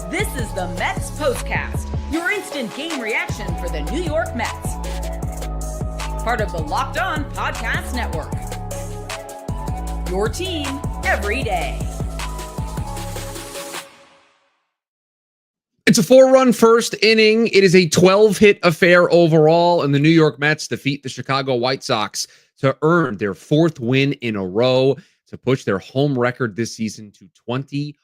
This is the Mets POSTCAST, your instant game reaction for the New York Mets. Part of the Locked On Podcast Network. Your team every day. It's a 4-run first inning. It is a 12-hit affair overall, and the New York Mets defeat the Chicago White Sox to earn their 4th win in a row to push their home record this season to 21-6.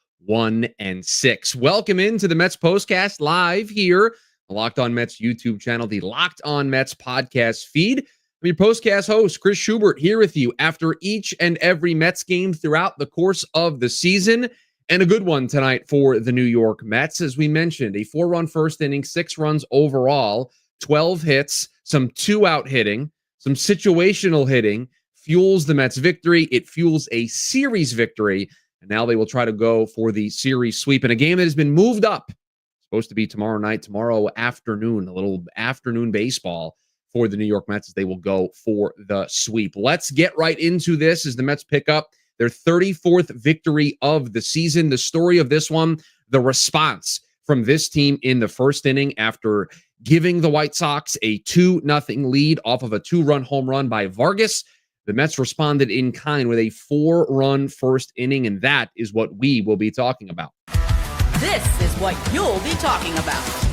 Welcome into the Mets Postcast live here, the Locked On Mets YouTube channel, the Locked On Mets podcast feed. I'm your Postcast host, Chris Schubert, here with you after each and every Mets game throughout the course of the season. And a good one tonight for the New York Mets. As we mentioned, a 4-run first inning, 6 runs overall, 12 hits, some 2-out hitting, some situational hitting, fuels the Mets victory. It fuels a series victory. And now they will try to go for the series sweep in a game that has been moved up. It's supposed to be tomorrow night, tomorrow afternoon, a little afternoon baseball for the New York Mets as they will go for the sweep. Let's get right into this as the Mets pick up their 34th victory of the season. The story of this one, the response from this team in the first inning after giving the White Sox a 2-0 lead off of a 2-run home run by Vargas. The Mets responded in kind with a 4-run first inning, and that is what we will be talking about. This is what you'll be talking about.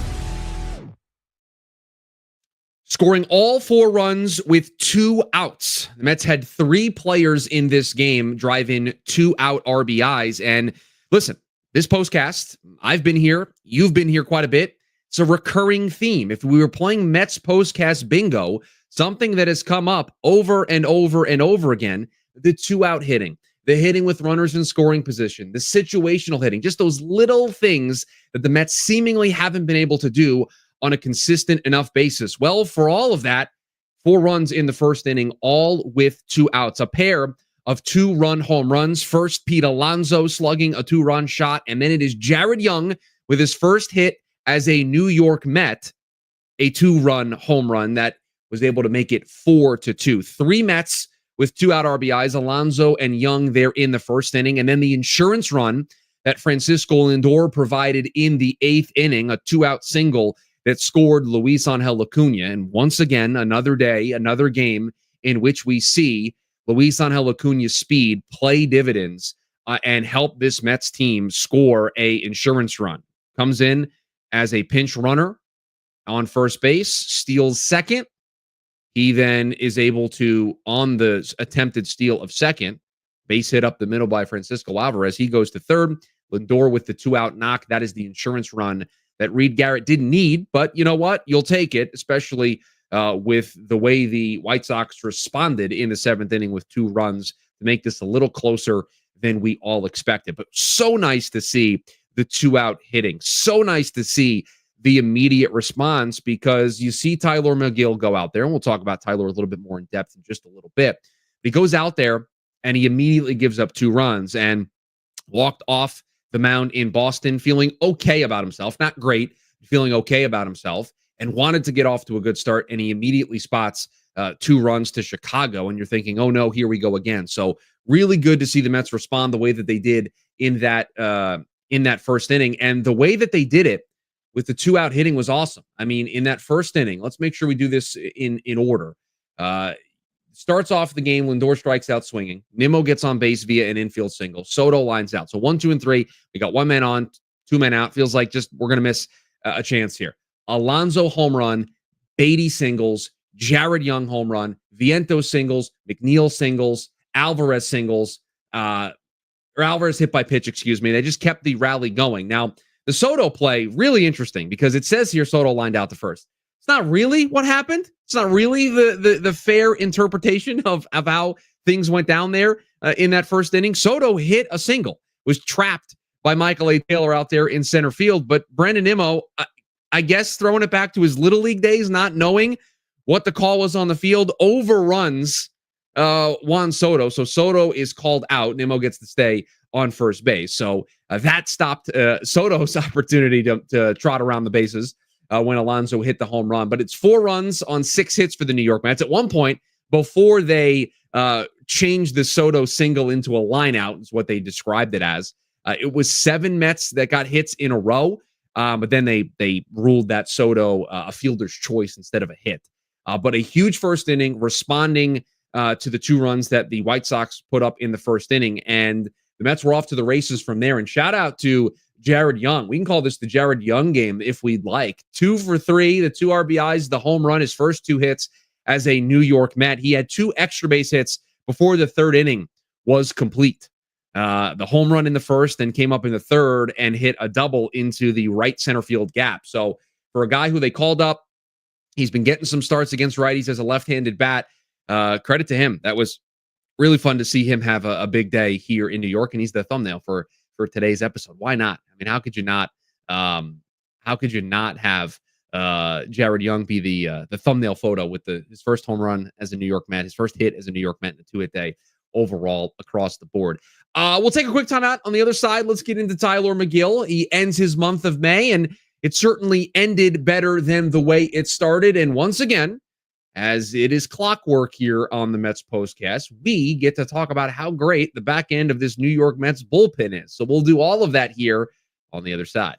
Scoring all 4 runs with 2 outs. The Mets had 3 players in this game drive in 2-out RBIs. And listen, this postcast, I've been here. You've been here quite a bit. It's a recurring theme. If we were playing Mets postcast bingo, something that has come up over and over and over again, the 2-out hitting, the hitting with runners in scoring position, the situational hitting, just those little things that the Mets seemingly haven't been able to do on a consistent enough basis. Well, for all of that, 4 runs in the first inning, all with 2 outs. A pair of 2-run home runs. First, Pete Alonso slugging a 2-run shot, and then it is Jared Young with his first hit as a New York Met, a 2-run home run that was able to make it 4-2. 3 Mets with 2-out RBIs, Alonso and Young there in the first inning, and then the insurance run that Francisco Lindor provided in the 8th inning, a 2-out single that scored Luis Angel Acuna. And once again, another day, another game in which we see Luis Angel Acuna's speed play dividends and help this Mets team score a insurance run. Comes in as a pinch runner on first base, steals second. He then is able to, on the attempted steal of second, base hit up the middle by Francisco Alvarez. He goes to third. Lindor with the 2-out knock. That is the insurance run that Reed Garrett didn't need, but you know what? You'll take it, especially with the way the White Sox responded in the 7th inning with 2 runs to make this a little closer than we all expected. But so nice to see the 2-out hitting. So nice to see the immediate response because you see Tylor Megill go out there, and we'll talk about Tylor a little bit more in depth in just a little bit. He goes out there, and he immediately gives up 2 runs and walked off the mound in Boston, feeling okay about himself, not great, feeling okay about himself, and wanted to get off to a good start. And he immediately spots 2 runs to Chicago. And you're thinking, oh no, here we go again. So really good to see the Mets respond the way that they did in that first inning. And the way that they did it with the 2-out hitting was awesome. I mean, in that first inning, let's make sure we do this in order. Starts off the game, Lindor strikes out swinging. Nimmo gets on base via an infield single. Soto lines out. So 1, 2, and 3. We got 1 man on, 2 men out. Feels like just we're going to miss a chance here. Alonso home run, Beatty singles, Jared Young home run, Vientos singles, McNeil singles, Alvarez singles, or Alvarez hit by pitch, excuse me. They just kept the rally going. Now, the Soto play, really interesting because it says here Soto lined out to first. It's not really what happened. It's not really the fair interpretation of how things went down there in that first inning. Soto hit a single, was trapped by Michael A. Taylor out there in center field. But Brandon Nimmo, I guess throwing it back to his Little League days, not knowing what the call was on the field, overruns Juan Soto. So Soto is called out. Nimmo gets to stay on first base. So that stopped Soto's opportunity to trot around the bases when Alonso hit the home run. But it's 4 runs on 6 hits for the New York Mets. At one point, before they changed the Soto single into a line out, is what they described it as, It was 7 Mets that got hits in a row, but then they ruled that Soto a fielder's choice instead of a hit. But a huge first inning, responding to the 2 runs that the White Sox put up in the first inning, and the Mets were off to the races from there. And shout out to Jared Young. We can call this the Jared Young game if we'd like. 2 for 3, the 2 RBIs, the home run, his first 2 hits as a New York Met. He had 2 extra base hits before the 3rd inning was complete. The home run in the first, then came up in the 3rd and hit a double into the right center field gap. So for a guy who they called up, he's been getting some starts against righties as a left-handed bat. Credit to him. That was really fun to see him have a big day here in New York, and he's the thumbnail for today's episode. Why not? I mean, how could you not? How could you not have Jared Young be the thumbnail photo with his first home run as a New York Met, his first hit as a New York Met, and a 2-hit day overall across the board. We'll take a quick time out. On the other side, let's get into Tylor Megill. He ends his month of May, and it certainly ended better than the way it started. And once again, as it is clockwork here on the Mets Postcast, we get to talk about how great the back end of this New York Mets bullpen is. So we'll do all of that here on the other side.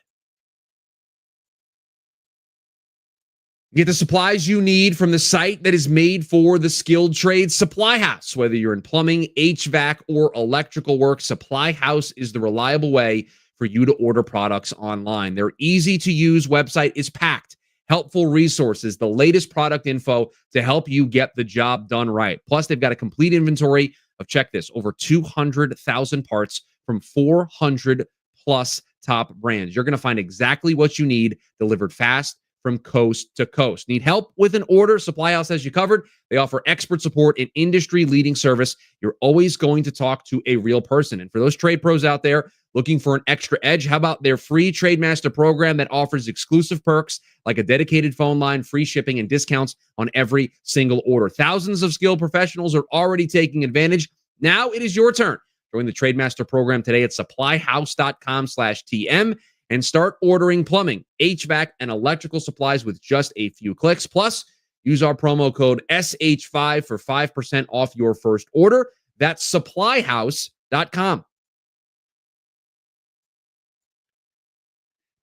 Get the supplies you need from the site that is made for the skilled trades, Supply House. Whether you're in plumbing, HVAC, or electrical work, Supply House is the reliable way for you to order products online. Their easy-to-use website is packed. Helpful resources, the latest product info to help you get the job done right. Plus, they've got a complete inventory of, check this, over 200,000 parts from 400 plus top brands. You're going to find exactly what you need delivered fast from coast to coast. Need help with an order? Supply House has you covered. They offer expert support and industry-leading service. You're always going to talk to a real person. And for those trade pros out there looking for an extra edge, how about their free TradeMaster program that offers exclusive perks like a dedicated phone line, free shipping, and discounts on every single order? Thousands of skilled professionals are already taking advantage. Now it is your turn. Join the TradeMaster program today at supplyhouse.com/TM. and start ordering plumbing, HVAC, and electrical supplies with just a few clicks. Plus, use our promo code SH5 for 5% off your first order. That's supplyhouse.com.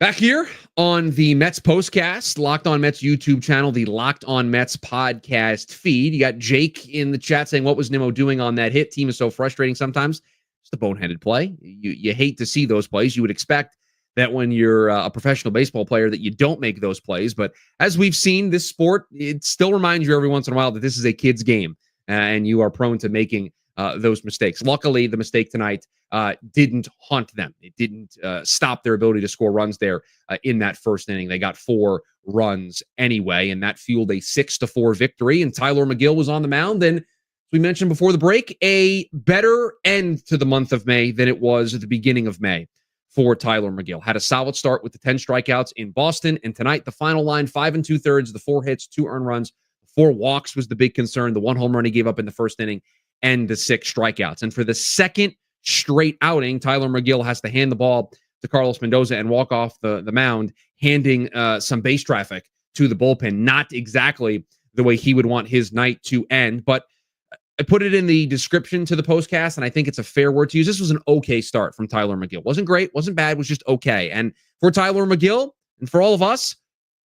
Back here on the Mets Postcast, Locked On Mets YouTube channel, the Locked On Mets podcast feed. You got Jake in the chat saying, what was Nimmo doing on that hit? Team is so frustrating sometimes. It's the boneheaded play. You hate to see those plays. You would expect that when you're a professional baseball player that you don't make those plays. But as we've seen, this sport, it still reminds you every once in a while that this is a kid's game and you are prone to making those mistakes. Luckily, the mistake tonight didn't haunt them. It didn't stop their ability to score runs there in that first inning. They got 4 runs anyway, and that fueled a 6-4 victory. And Tylor Megill was on the mound. And as we mentioned before the break, a better end to the month of May than it was at the beginning of May for Tylor Megill. Had a solid start with the 10 strikeouts in Boston. And tonight, the final line, 5 2/3, the 4 hits, 2 earned runs, 4 walks was the big concern. The 1 home run he gave up in the first inning and the 6 strikeouts. And for the second straight outing, Tylor Megill has to hand the ball to Carlos Mendoza and walk off the mound, handing some base traffic to the bullpen. Not exactly the way he would want his night to end, but I put it in the description to the postcast, and I think it's a fair word to use. This was an okay start from Tylor Megill. Wasn't great, wasn't bad, was just okay. And for Tylor Megill, and for all of us,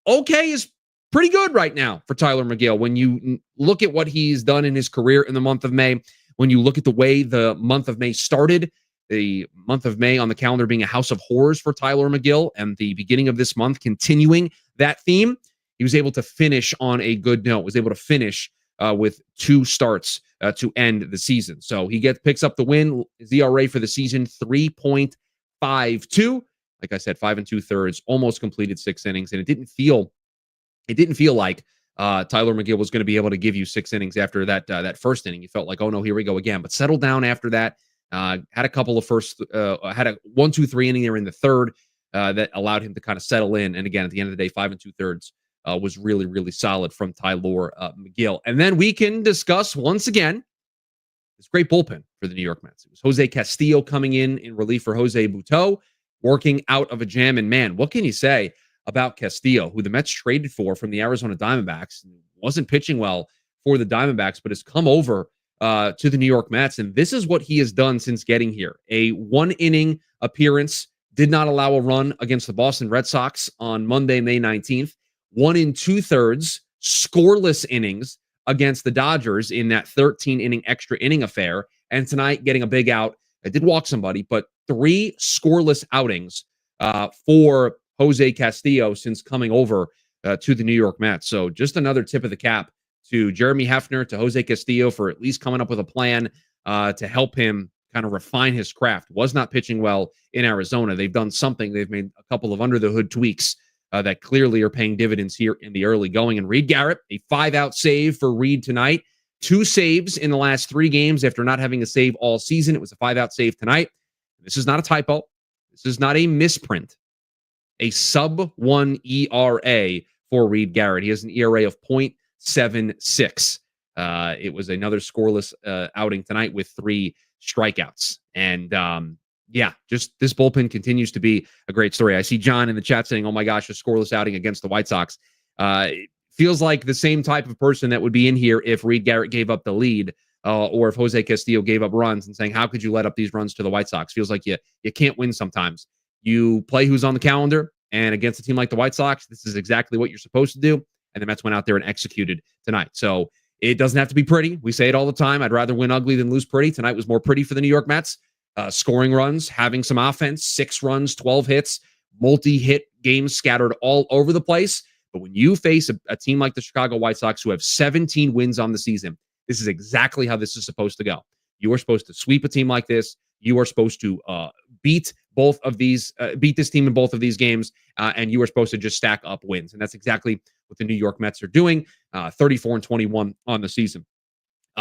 okay is pretty good right now for Tylor Megill. When you look at what he's done in his career in the month of May, when you look at the way the month of May started, the month of May on the calendar being a house of horrors for Tylor Megill, and the beginning of this month continuing that theme, he was able to finish on a good note, was able to finish with 2 starts to end the season. So he picks up the win. His ERA for the season, 3.52. Like I said, 5 2/3, almost completed 6 innings. And it didn't feel like Tylor Megill was going to be able to give you 6 innings after that first inning. You felt like, oh no, here we go again. But settled down after that. Had a couple of had a 1, 2, 3 inning there in the third that allowed him to kind of settle in. And again, at the end of the day, 5 2/3 was really, really solid from Tylor Megill. And then we can discuss once again this great bullpen for the New York Mets. It was Jose Castillo coming in relief for Jose Butto, working out of a jam. And man, what can you say about Castillo, who the Mets traded for from the Arizona Diamondbacks? Wasn't pitching well for the Diamondbacks, but has come over to the New York Mets. And this is what he has done since getting here. A 1-inning appearance, did not allow a run against the Boston Red Sox on Monday, May 19th. 1 2/3 scoreless innings against the Dodgers in that 13-inning extra inning affair. And tonight, getting a big out. I did walk somebody, but 3 scoreless outings for Jose Castillo since coming over to the New York Mets. So just another tip of the cap to Jeremy Hefner, to Jose Castillo for at least coming up with a plan to help him kind of refine his craft. Was not pitching well in Arizona. They've done something. They've made a couple of under-the-hood tweaks that clearly are paying dividends here in the early going. And Reed Garrett, a 5-out save for Reed tonight. 2 saves in the last 3 games after not having a save all season. It was a 5-out save tonight. This is not a typo. This is not a misprint. A sub-1 ERA for Reed Garrett. He has an ERA of .76. It was another scoreless outing tonight with 3 strikeouts. And just this bullpen continues to be a great story. I see John in the chat saying, oh my gosh, a scoreless outing against the White Sox. It feels like the same type of person that would be in here if Reed Garrett gave up the lead or if Jose Castillo gave up runs and saying, how could you let up these runs to the White Sox? Feels like you can't win sometimes. You play who's on the calendar, and against a team like the White Sox, this is exactly what you're supposed to do. And the Mets went out there and executed tonight. So it doesn't have to be pretty. We say it all the time. I'd rather win ugly than lose pretty. Tonight was more pretty for the New York Mets. Scoring runs, having some offense, 6 runs, 12 hits, multi-hit games scattered all over the place. But when you face a team like the Chicago White Sox who have 17 wins on the season, this is exactly how this is supposed to go. You are supposed to sweep a team like this. You are supposed to beat this team in both of these games, and you are supposed to just stack up wins. And that's exactly what the New York Mets are doing, 34-21 on the season.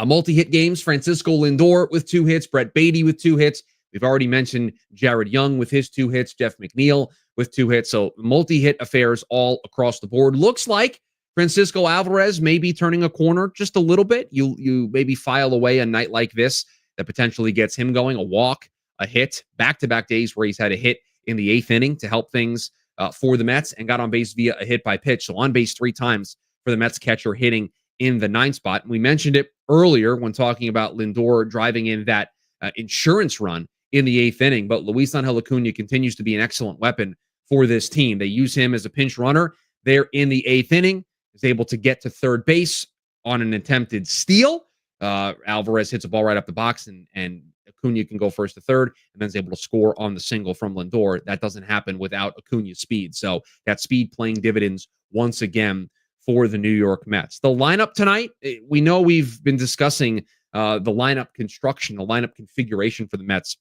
Multi-hit games, Francisco Lindor with 2 hits, Brett Beatty with 2 hits. We've already mentioned Jared Young with his 2 hits, Jeff McNeil with 2 hits. So multi-hit affairs all across the board. Looks like Francisco Alvarez may be turning a corner just a little bit. You maybe file away a night like this that potentially gets him going, a walk, a hit, back-to-back days where he's had a hit in the 8th inning to help things for the Mets and got on base via a hit by pitch. So on base 3 times for the Mets catcher hitting in the 9th spot. And we mentioned it earlier when talking about Lindor driving in that insurance run in the 8th inning. But Luis Angel Acuna continues to be an excellent weapon for this team. They use him as a pinch runner there in the 8th inning. Is able to get to third base on an attempted steal. Alvarez hits a ball right up the box, and Acuna can go first to third, and then is able to score on the single from Lindor. That doesn't happen without Acuna's speed. So that speed playing dividends once again for the New York Mets. The lineup tonight, we know we've been discussing the lineup construction, the lineup configuration for the Mets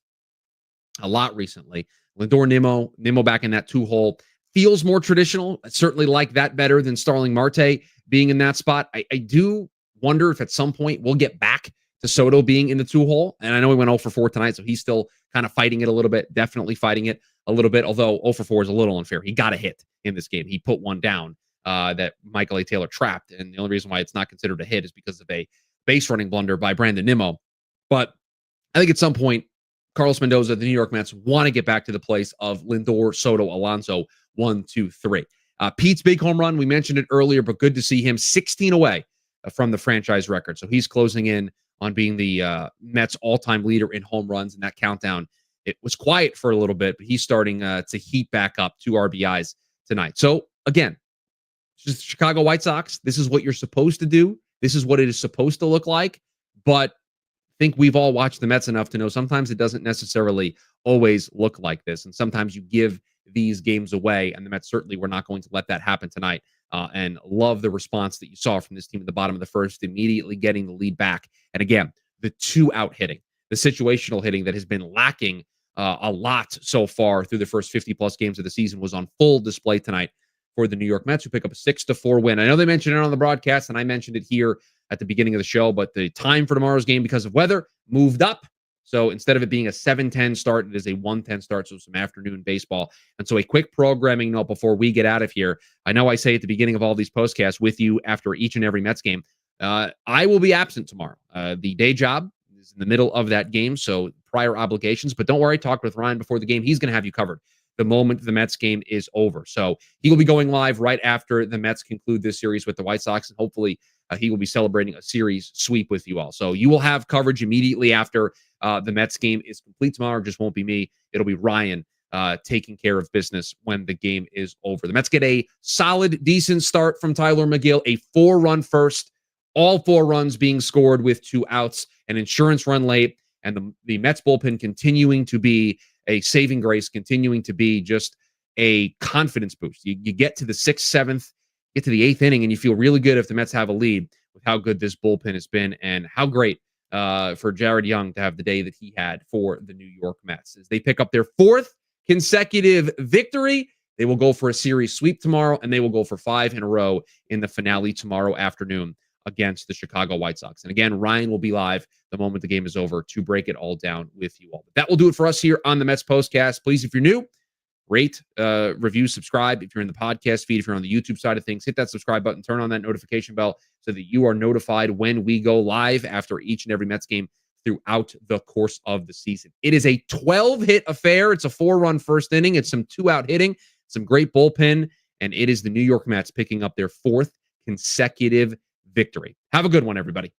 a lot recently. Lindor, Nimmo back in that 2-hole. Feels more traditional. I certainly like that better than Starling Marte being in that spot. I do wonder if at some point we'll get back to Soto being in the 2-hole. And I know he went 0 for 4 tonight, so he's still kind of fighting it a little bit, definitely fighting it a little bit, although 0 for 4 is a little unfair. He got a hit in this game. He put one down that Michael A. Taylor trapped, and the only reason why it's not considered a hit is because of a base running blunder by Brandon Nimmo. But I think at some point, Carlos Mendoza, the New York Mets, want to get back to the place of Lindor, Soto, Alonso, 1, 2, 3. Pete's big home run, we mentioned it earlier, but good to see him 16 away from the franchise record. So he's closing in on being the Mets all-time leader in home runs in that countdown. It was quiet for a little bit, but he's starting to heat back up 2 RBIs tonight. So again, just Chicago White Sox, this is what you're supposed to do. This is what it is supposed to look like. But I think we've all watched the Mets enough to know sometimes it doesn't necessarily always look like this. And sometimes you give these games away, and the Mets certainly were not going to let that happen tonight. And love the response that you saw from this team at the bottom of the first, immediately getting the lead back. And again, the 2-out hitting, the situational hitting that has been lacking a lot so far through the first 50-plus games of the season was on full display tonight for the New York Mets, who pick up a 6-4 win. I know they mentioned it on the broadcast, and I mentioned it here at the beginning of the show, but the time for tomorrow's game, because of weather, moved up. So instead of it being a 7:10 start, it is a 1:10 start, so some afternoon baseball. And so a quick programming note before we get out of here. I know I say at the beginning of all these postcasts with you after each and every Mets game, I will be absent tomorrow. The day job is in the middle of that game, so prior obligations. But don't worry, talk with Ryan before the game. He's going to have you covered the moment the Mets game is over. So he will be going live right after the Mets conclude this series with the White Sox, and hopefully he will be celebrating a series sweep with you all. So you will have coverage immediately after the Mets game is complete tomorrow. It just won't be me. It'll be Ryan taking care of business when the game is over. The Mets get a solid, decent start from Tylor Megill, a 4-run first, all 4 runs being scored with 2 outs, an insurance run late, and the Mets bullpen continuing to be a saving grace, continuing to be just a confidence boost. You get to the 6th, 7th, get to the 8th inning, and you feel really good if the Mets have a lead with how good this bullpen has been and how great for Jared Young to have the day that he had for the New York Mets. As they pick up their 4th consecutive victory, they will go for a series sweep tomorrow, and they will go for 5 in a row in the finale tomorrow afternoon against the Chicago White Sox. And again, Ryan will be live the moment the game is over to break it all down with you all. But that will do it for us here on the Mets Postcast. Please, if you're new, rate, review, subscribe. If you're in the podcast feed, if you're on the YouTube side of things, hit that subscribe button, turn on that notification bell so that you are notified when we go live after each and every Mets game throughout the course of the season. It is a 12-hit affair. It's a 4-run first inning. It's some 2-out hitting, some great bullpen, and it is the New York Mets picking up their 4th consecutive victory. Have a good one, everybody.